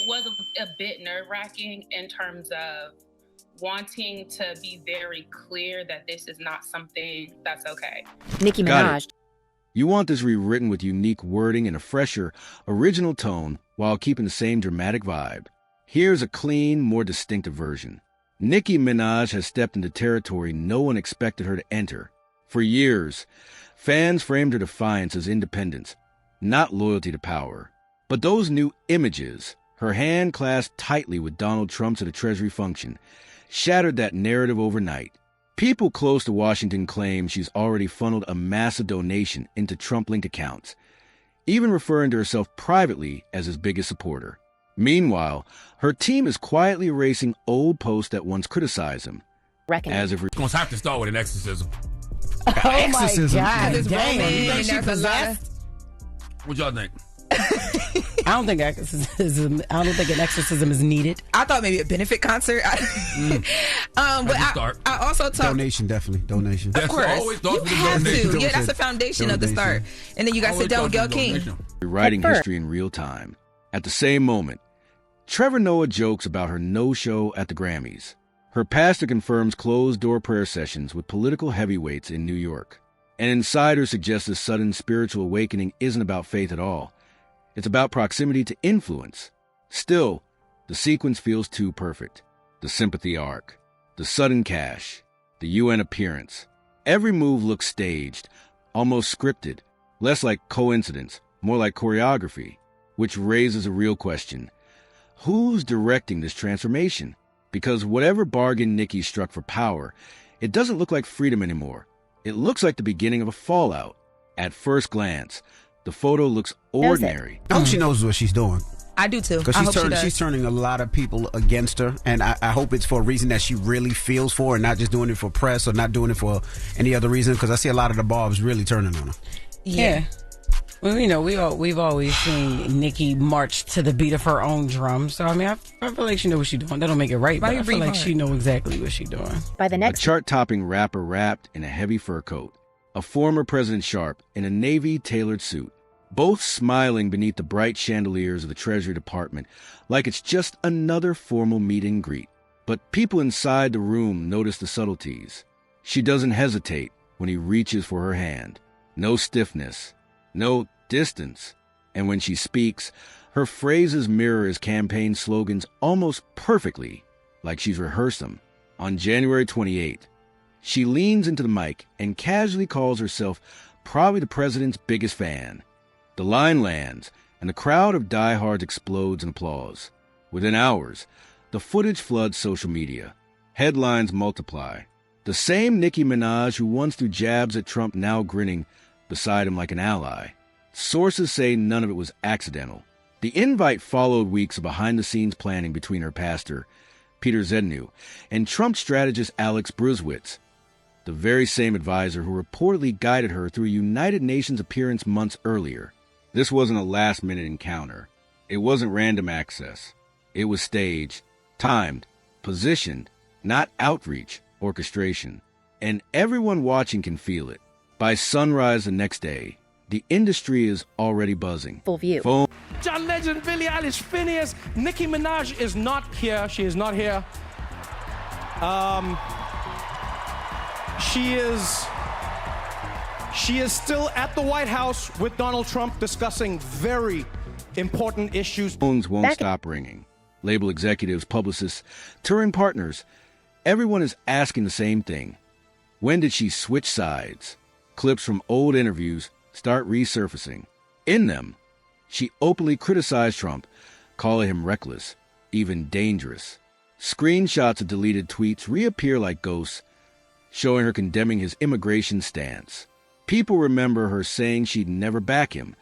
it was a bit nerve-wracking in terms of wanting to be very clear that this is not something that's okay. Nicki Minaj. You want this rewritten with unique wording and a fresher, original tone while keeping the same dramatic vibe. Here's a clean, more distinctive version. Nicki Minaj has stepped into territory no one expected her to enter. For years, fans framed her defiance as independence, not loyalty to power. But those new images, her hand clasped tightly with Donald Trump's at a Treasury function, shattered that narrative overnight. People close to Washington claim she's already funneled a massive donation into Trump-linked accounts, even referring to herself privately as his biggest supporter. Meanwhile, her team is quietly erasing old posts that once criticized him. As if we're going to have to start with an exorcism. Oh exorcism. My God! Damn. You think she possessed? What y'all think? I don't think an exorcism is needed. I thought maybe a benefit concert. But I also thought donation, definitely donation. Of course, you have to. Yeah, that's the foundation of the start. And then you got to sit down with Gayle King. Writing history in real time. At the same moment, Trevor Noah jokes about her no-show at the Grammys. Her pastor confirms closed-door prayer sessions with political heavyweights in New York. An insider suggests this sudden spiritual awakening isn't about faith at all. It's about proximity to influence. Still, the sequence feels too perfect. The sympathy arc, the sudden cash, the UN appearance. Every move looks staged, almost scripted, less like coincidence, more like choreography, which raises a real question. Who's directing this transformation? Because whatever bargain Nicki struck for power, it doesn't look like freedom anymore. It looks like the beginning of a fallout. At first glance, the photo looks ordinary. I hope she knows what she's doing. I do too. Because she's turning a lot of people against her, and I hope it's for a reason that she really feels for, and not just doing it for press or not doing it for any other reason. Because I see a lot of the barbs really turning on her. Yeah. Well, you know, we've always seen Nicki march to the beat of her own drum. So I mean, I feel like she knows what she's doing. That don't make it right, but I feel like she knows exactly what she's doing. By the next a chart-topping rapper wrapped in a heavy fur coat, a former President Sharp in a navy tailored suit, both smiling beneath the bright chandeliers of the Treasury Department like it's just another formal meet and greet. But people inside the room notice the subtleties. She doesn't hesitate when he reaches for her hand. No stiffness, no distance. And when she speaks, her phrases mirror his campaign slogans almost perfectly, like she's rehearsed them. On January 28th, she leans into the mic and casually calls herself probably the president's biggest fan. The line lands, and the crowd of diehards explodes in applause. Within hours, the footage floods social media. Headlines multiply. The same Nicki Minaj who once threw jabs at Trump now grinning beside him like an ally. Sources say none of it was accidental. The invite followed weeks of behind-the-scenes planning between her pastor, Peter Zednew, and Trump strategist Alex Bruzwitz, the very same advisor who reportedly guided her through a United Nations appearance months earlier. This wasn't a last-minute encounter. It wasn't random access. It was staged, timed, positioned, not outreach, orchestration. And everyone watching can feel it. By sunrise the next day, the industry is already buzzing. Full view. John Legend, Billie Eilish, Phineas, Nicki Minaj is not here. She is not here. She is still at the White House with Donald Trump discussing very important issues. Phones won't stop ringing. Label executives, publicists, touring partners, everyone is asking the same thing. When did she switch sides? Clips from old interviews start resurfacing. In them, she openly criticized Trump, calling him reckless, even dangerous. Screenshots of deleted tweets reappear like ghosts, showing her condemning his immigration stance. People remember her saying she'd never back him,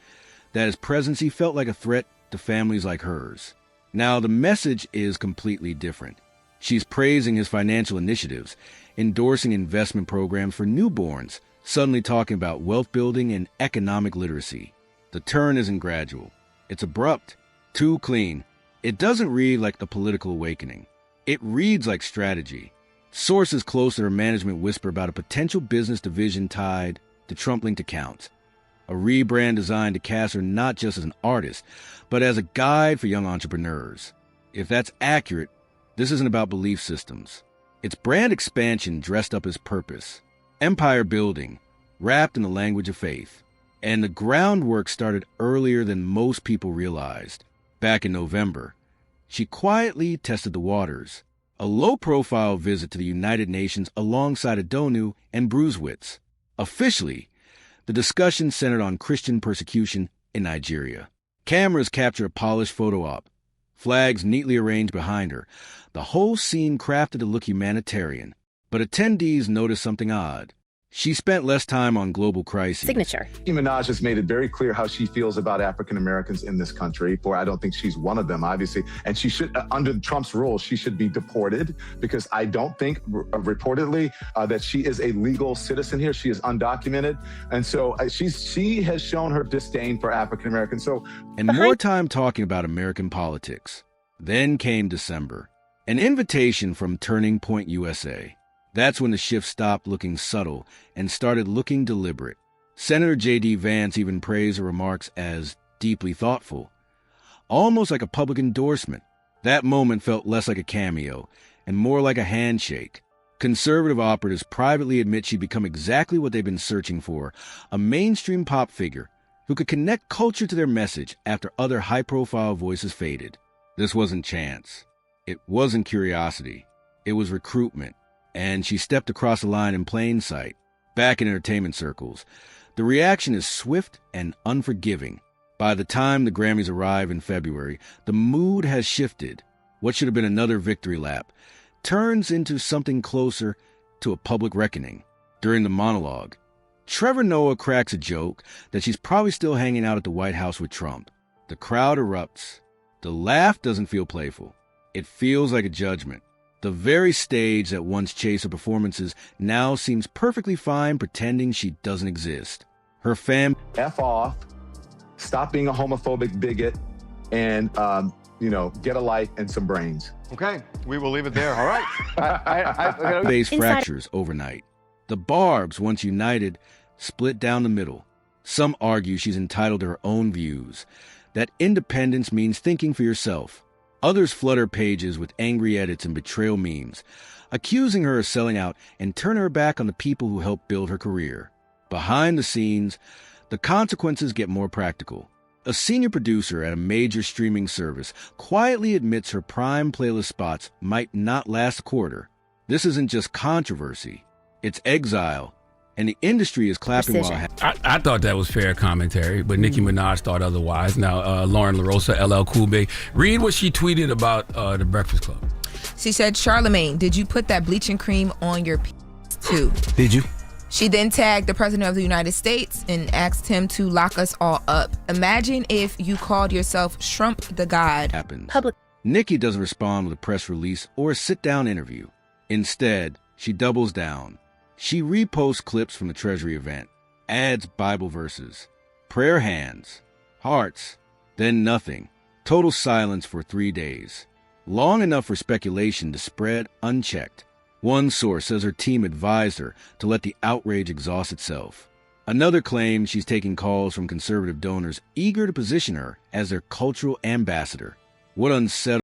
that his presidency felt like a threat to families like hers. Now the message is completely different. She's praising his financial initiatives, endorsing investment programs for newborns, suddenly talking about wealth building and economic literacy. The turn isn't gradual. It's abrupt, too clean. It doesn't read like a political awakening. It reads like strategy. Sources close to her management whisper about a potential business division tied to Trump-linked accounts. a rebrand designed to cast her not just as an artist, but as a guide for young entrepreneurs. If that's accurate, this isn't about belief systems. It's brand expansion dressed up as purpose, empire building, wrapped in the language of faith. And the groundwork started earlier than most people realized. Back in November, she quietly tested the waters, a low-profile visit to the United Nations alongside Adonu and Bruisewitz. Officially, the discussion centered on Christian persecution in Nigeria. Cameras capture a polished photo op, flags neatly arranged behind her, the whole scene crafted to look humanitarian. But attendees noticed something odd. She spent less time on global crises. Signature. Nicki Minaj has made it very clear how she feels about African Americans in this country. I don't think she's one of them, obviously. And she should, under Trump's rules, she should be deported because I don't think, reportedly, that she is a legal citizen here. She is undocumented. And so she has shown her disdain for African Americans. And more time talking about American politics. Then came December. An invitation from Turning Point USA. That's when the shift stopped looking subtle and started looking deliberate. Senator J.D. Vance even praised her remarks as deeply thoughtful, almost like a public endorsement. That moment felt less like a cameo and more like a handshake. Conservative operatives privately admit she'd become exactly what they've been searching for, a mainstream pop figure who could connect culture to their message after other high-profile voices faded. This wasn't chance. It wasn't curiosity. It was recruitment. And she stepped across the line in plain sight, back in entertainment circles. The reaction is swift and unforgiving. By the time the Grammys arrive in February, the mood has shifted. What should have been another victory lap turns into something closer to a public reckoning. During the monologue, Trevor Noah cracks a joke that she's probably still hanging out at the White House with Trump. The crowd erupts. The laugh doesn't feel playful. It feels like a judgment. The very stage that once chased her performances now seems perfectly fine pretending she doesn't exist. Her fam... F off, stop being a homophobic bigot, and, get a life and some brains. Okay, we will leave it there. All right. Face fractures overnight. The Barbs, once united, split down the middle. Some argue she's entitled to her own views, that independence means thinking for yourself. Others flood her pages with angry edits and betrayal memes, accusing her of selling out and turning her back on the people who helped build her career. Behind the scenes, the consequences get more practical. A senior producer at a major streaming service quietly admits her prime playlist spots might not last a quarter. This isn't just controversy, it's exile. And the industry is clapping while... I thought that was fair commentary, but Nicki Minaj thought otherwise. Now, Lauren LaRosa, LL Cool J, read what she tweeted about the Breakfast Club. She said, Charlamagne, did you put that bleaching cream on your too? Did you? She then tagged the President of the United States and asked him to lock us all up. Imagine if you called yourself Shrump the God. Public. Nicki doesn't respond with a press release or a sit-down interview. Instead, she doubles down. She reposts clips from the Treasury event, adds Bible verses, prayer hands, hearts, then nothing. Total silence for 3 days. Long enough for speculation to spread unchecked. One source says her team advised her to let the outrage exhaust itself. Another claims she's taking calls from conservative donors eager to position her as their cultural ambassador. What unsettling